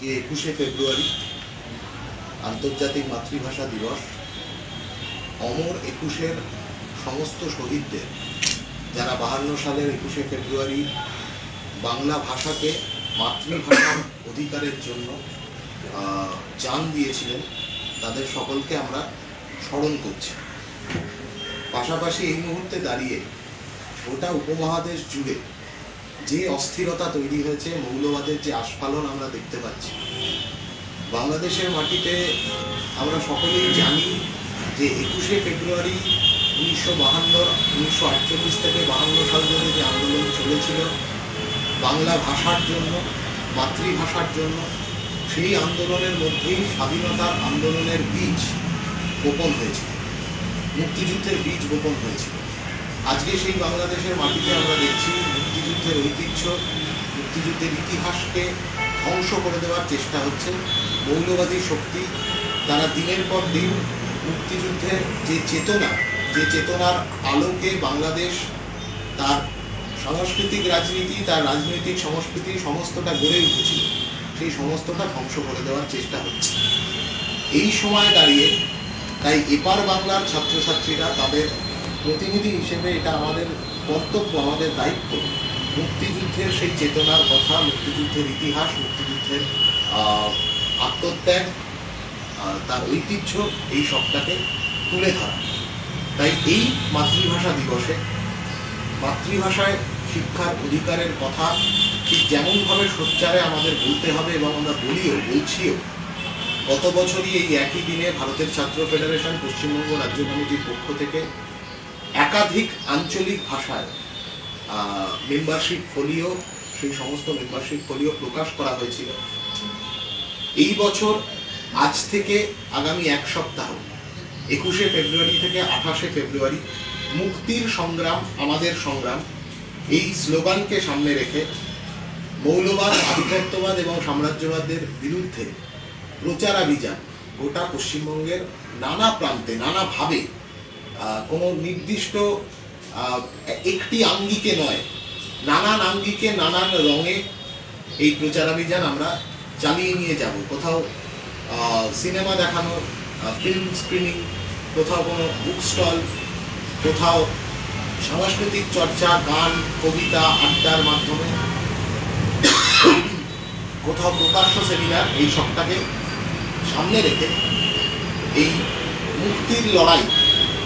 21শে ফেব্রুয়ারি আন্তর্জাতিক মাতৃভাষা দিবস। অমর 21-এর সমস্ত শহীদদের, যারা 52 সালের 21শে ফেব্রুয়ারি বাংলা ভাষাকে মাতৃভাষার অধিকারের জন্য জান দিয়েছিলেন, তাদের সকলকে আমরা স্মরণ করছি। পাশাপাশি এই মুহূর্তে দাঁড়িয়ে গোটা উপমহাদেশ জুড়ে যে অস্থিরতা তৈরি হয়েছে, মৌলবাদের যে আস্ফালন আমরা দেখতে পাচ্ছি বাংলাদেশের মাটিতে, আমরা সকলেই জানি যে 21শে ফেব্রুয়ারি 1948 থেকে 52 সাল ধরে যে আন্দোলন চলেছিল বাংলা ভাষার জন্য, মাতৃভাষার জন্য, সেই আন্দোলনের মধ্যেই স্বাধীনতার আন্দোলনের বীজ বপন হয়েছিল, মুক্তিযুদ্ধের বীজ বপন হয়েছিল। আজকে সেই বাংলাদেশের মাটিতে আমরা দেখছি মুক্তিযুদ্ধের ঐতিহ্য, মুক্তিযুদ্ধের ইতিহাসকে ধ্বংস করে দেওয়ার চেষ্টা হচ্ছে মৌলবাদী শক্তি। তারা দিনের পর দিন মুক্তিযুদ্ধের যে চেতনার আলোকে বাংলাদেশ তার সাংস্কৃতিক রাজনীতি, তার রাজনৈতিক সংস্কৃতি সমস্তটা গড়ে উঠেছিল, সেই সমস্তটা ধ্বংস করে দেওয়ার চেষ্টা হচ্ছে। এই সময় দাঁড়িয়ে তাই এপার বাংলার ছাত্রছাত্রীরা তাদের প্রতিনিধি হিসেবে, এটা আমাদের কর্তব্য, আমাদের দায়িত্ব, মুক্তিযুদ্ধের সেই চেতনার কথা, মুক্তিযুদ্ধের ইতিহাস, মুক্তিযুদ্ধের আত্মত্যাগ, তার ঐতিহ্য, এই সবটাকে তুলে ধরা। তাই এই মাতৃভাষা দিবসে মাতৃভাষায় শিক্ষার অধিকারের কথা ঠিক যেমনভাবে সোচ্চারে আমাদের বলতে হবে, এবং আমরা বলছিও। গত বছরই এই একই দিনে ভারতের ছাত্র ফেডারেশন পশ্চিমবঙ্গ রাজ্য কমিটির পক্ষ থেকে একাধিক আঞ্চলিক ভাষায় মেম্বারশিপ ফোলিও, সেই সমস্ত মেম্বারশিপ ফোলিও প্রকাশ করা হয়েছিল। এই বছর আজ থেকে আগামী এক সপ্তাহ 21শে ফেব্রুয়ারি থেকে 28শে ফেব্রুয়ারি মুক্তির সংগ্রাম আমাদের সংগ্রাম, এই স্লোগানকে সামনে রেখে মৌলবাদ, আধিপত্যবাদ এবং সাম্রাজ্যবাদের বিরুদ্ধে প্রচারাভিযান গোটা পশ্চিমবঙ্গের নানা প্রান্তে, নানাভাবে, কোনো নির্দিষ্ট একটি আঙ্গিকে নয়, নানান আঙ্গিকে, নানান রঙে এই প্রচারাভিযান আমরা চালিয়ে নিয়ে যাব। কোথাও সিনেমা দেখানো, ফিল্ম স্ক্রিনিং, কোথাও কোনো বুক স্টল, কোথাও সাংস্কৃতিক চর্চা, গান, কবিতা, আড্ডার মাধ্যমে, কোথাও প্রকাশ্য সেমিনার, এই সবটাকে সামনে রেখে এই মুক্তির লড়াই,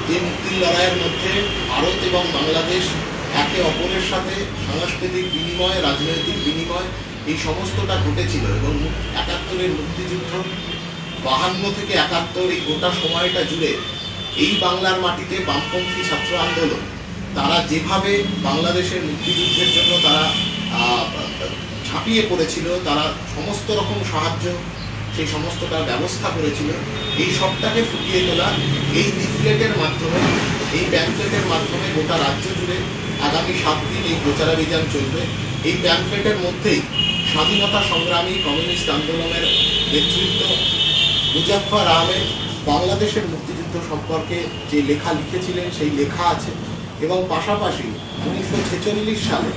যে মুক্তির লড়াইয়ের মধ্যে ভারত এবং বাংলাদেশ একে অপরের সাথে সাংস্কৃতিক বিনিময়, রাজনৈতিক বিনিময়, এই সমস্তটা ঘটেছিল। এবং 71-এর মুক্তিযুদ্ধ, 52 থেকে 71, এই গোটা সময়টা জুড়ে এই বাংলার মাটিতে বামপন্থী ছাত্র আন্দোলন, তারা যেভাবে বাংলাদেশের মুক্তিযুদ্ধের জন্য তারা ঝাঁপিয়ে পড়েছিল, তারা সমস্ত রকম সাহায্য, সেই সমস্তটার ব্যবস্থা করেছিল। এই সবটাকে ফুটিয়ে তোলা এই লিফলেটের মাধ্যমে, এই প্যাম্পলেটের মাধ্যমে গোটা রাজ্য জুড়ে আগামী 7 দিন এই প্রচারাভিযান চলবে। এই প্যাম্পলেটের মধ্যেই স্বাধীনতা সংগ্রামী কমিউনিস্ট আন্দোলনের নেতৃত্ব মুজাফফর আহমেদ বাংলাদেশের মুক্তিযুদ্ধ সম্পর্কে যে লেখা লিখেছিলেন সেই লেখা আছে, এবং পাশাপাশি 1946 সালে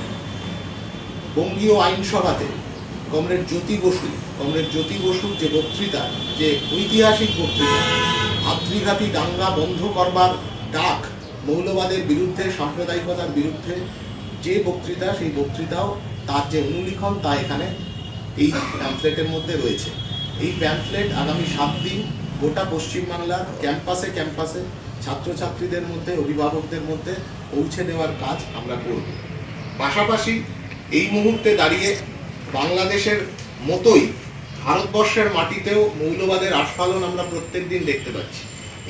বঙ্গীয় আইনসভাতে কমরেড জ্যোতি বসুর যে বক্তৃতা, যে ঐতিহাসিক বক্তৃতা, ভাতৃঘাতী দাঙ্গা বন্ধ করবার ডাক, মৌলবাদের বিরুদ্ধে, সাম্প্রদায়িকতার বিরুদ্ধে যে বক্তৃতা, সেই বক্তৃতাও, তার যে অনুলিখন, তা এখানে এই প্যাম্পলেটের মধ্যে রয়েছে। এই প্যাম্পলেট আগামী 7 দিন গোটা পশ্চিমবাংলার ক্যাম্পাসে ছাত্রছাত্রীদের মধ্যে, অভিভাবকদের মধ্যে পৌঁছে দেওয়ার কাজ আমরা করব। পাশাপাশি এই মুহূর্তে দাঁড়িয়ে বাংলাদেশের মতোই ভারতবর্ষের মাটিতেও মৌলবাদের আস্ফালন আমরা প্রত্যেক দিন দেখতে পাচ্ছি।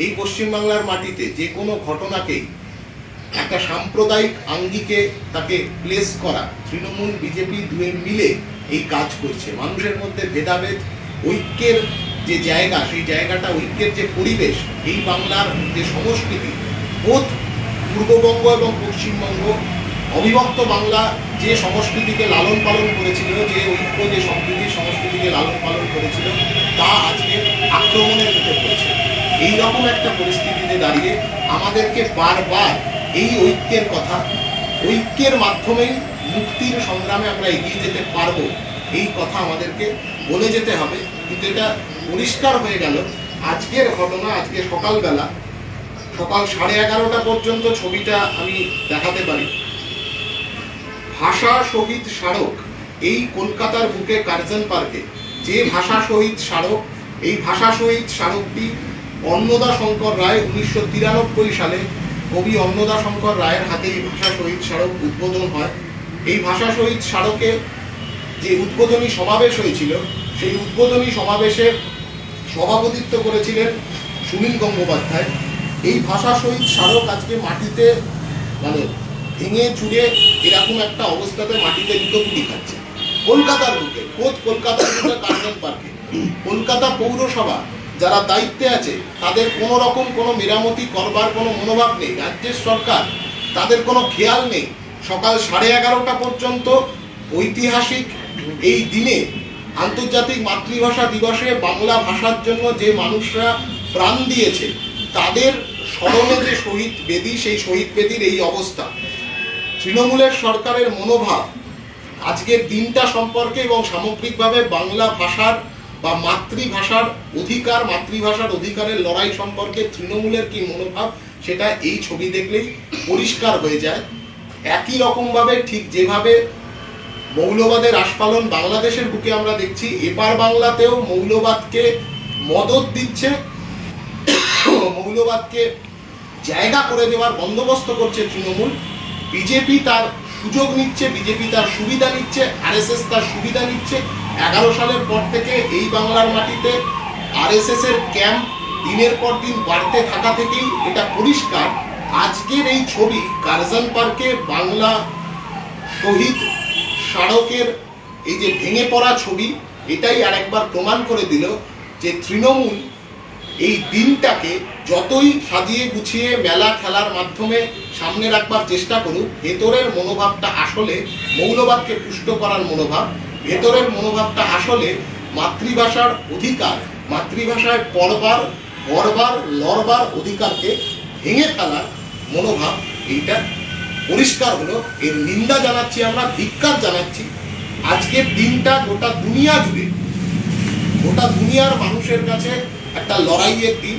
এই পশ্চিমবাংলার মাটিতে যে কোনো ঘটনাকেই একটা সাম্প্রদায়িক আঙ্গিকে তাকে প্লেস করা, তৃণমূল, বিজেপি দুয়ে মিলে এই কাজ করছে। মানুষের মধ্যে ভেদাভেদ, ঐক্যের যে জায়গা, সেই জায়গাটা, ঐক্যের যে পরিবেশ, এই বাংলার যে সংস্কৃতি, বোধ পূর্ববঙ্গ এবং পশ্চিমবঙ্গ, অবিভক্ত বাংলা যে সংস্কৃতিকে লালন পালন করেছিল, যে ঐক্য, যে সম্প্রীতির সংস্কৃতিকে লালন পালন করেছিল, তা আজকে আক্রমণের মুখে পড়েছে। এইরকম একটা পরিস্থিতিতে দাঁড়িয়ে আমাদেরকে বারবার এই ঐক্যের কথা, ঐক্যের মাধ্যমেই মুক্তির সংগ্রামে আমরা এগিয়ে যেতে পারবো, এই কথা আমাদেরকে বলে যেতে হবে। কিন্তু এটা পরিষ্কার হয়ে গেল আজকের ঘটনা। আজকে সকালবেলা সকাল 11:30 পর্যন্ত ছবিটা আমি দেখাতে পারি। ভাষা শহীদ স্মারক, এই কলকাতার বুকে কার্জন পার্কে যে ভাষা শহীদ স্মারক, এই ভাষা শহীদ স্মারকটি অন্নদা শঙ্কর রায় 1993 সালে কবি অন্নদা শঙ্কর রায়ের হাতে এই ভাষা শহীদ স্মারক উদ্বোধন হয়। এই ভাষা শহীদ স্মারকে যে উদ্বোধনী সমাবেশ হয়েছিল, সেই উদ্বোধনী সমাবেশে সভাপতিত্ব করেছিলেন সুনীল গঙ্গোপাধ্যায়। এই ভাষা শহীদ স্মারক আজকে মাটিতে মানে ভেঙে চুরে এরকম একটা অবস্থাতে মাটিতে লুটোপুটি খাচ্ছে কলকাতার বুকে, খোদ কলকাতার বুকে কার্জন পার্কে। কলকাতা পৌরসভা যারা দায়িত্বে আছে তাদের কোনো রকম কোনো মেরামতি করবার কোনো মনোভাব নেই। রাজ্যের সরকার তাদের কোনো খেয়াল নেই। সকাল 11:30 পর্যন্ত ঐতিহাসিক এই দিনে আন্তর্জাতিক মাতৃভাষা দিবসে বাংলা ভাষার জন্য যে মানুষরা প্রাণ দিয়েছে তাদের স্মরণে যে শহীদ বেদি, সেই শহীদ বেদির এই অবস্থা। তৃণমূলের সরকারের মনোভাব আজকের দিনটা সম্পর্কে এবং সামগ্রিকভাবে বাংলা ভাষার বা মাতৃভাষার অধিকার, মাতৃভাষার অধিকারের লড়াই সম্পর্কে তৃণমূলের কি মনোভাব সেটা এই ছবি দেখলেই পরিষ্কার হয়ে যায়। একই রকমভাবে ঠিক যেভাবে মৌলবাদের আস্ফালন বাংলাদেশের বুকে আমরা দেখছি, এপার বাংলাতেও মৌলবাদকে মদত দিচ্ছে, মৌলবাদকে জায়গা করে দেওয়ার বন্দোবস্ত করছে তৃণমূল। বিজেপি তার সুযোগ নিচ্ছে, বিজেপি তার সুবিধা নিচ্ছে, আরএসএস তার সুবিধা নিচ্ছে। 11 সালের পর থেকে এই বাংলার মাটিতে আরএসএস এর ক্যাম্প দিনের পর দিন বাড়তে থাকা থেকেই এটা পরিষ্কার। আজকের এই ছবি কার্জন পার্কে বাংলা শহীদ স্মারকের এই যে ভেঙে পড়া ছবি, এটাই আরেকবার প্রমাণ করে দিল যে তৃণমূল এই দিনটাকে যতই সাজিয়ে গুছিয়ে মেলা খেলার মাধ্যমে সামনে রাখবার চেষ্টা করুক, ভেতরের মনোভাবটা আসলে মৌলবাদকে পুষ্ট করার মনোভাব। ভেতরের মনোভাবটা আসলে মাতৃভাষার অধিকার, মাতৃভাষায় পড়বার, গড়বার, লড়বার অধিকারকে ভেঙে ফেলার মনোভাব। এইটা পরিষ্কার হলো। এর নিন্দা জানাচ্ছি আমরা, ধিক্কার জানাচ্ছি। আজকের দিনটা গোটা দুনিয়া জুড়ে, গোটা দুনিয়ার মানুষের কাছে একটা লড়াইয়ের দিন।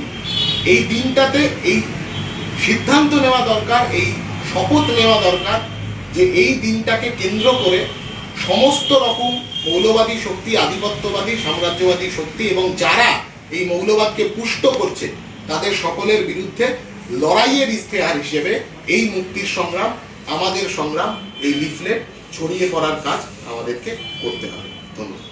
এই দিনটাতে এই সিদ্ধান্ত নেওয়া দরকার, এই শপথ নেওয়া দরকার যে এই দিনটাকে কেন্দ্র করে সমস্ত রকম মৌলবাদী শক্তি, আধিপত্যবাদী, সাম্রাজ্যবাদী শক্তি এবং যারা এই মৌলবাদকে পুষ্ট করছে তাদের সকলের বিরুদ্ধে লড়াইয়ের ইস্তেহার হিসেবে এই মুক্তির সংগ্রাম, আমাদের সংগ্রাম, এই লিফলেট ছড়িয়ে পড়ার কাজ আমাদেরকে করতে হবে। ধন্যবাদ।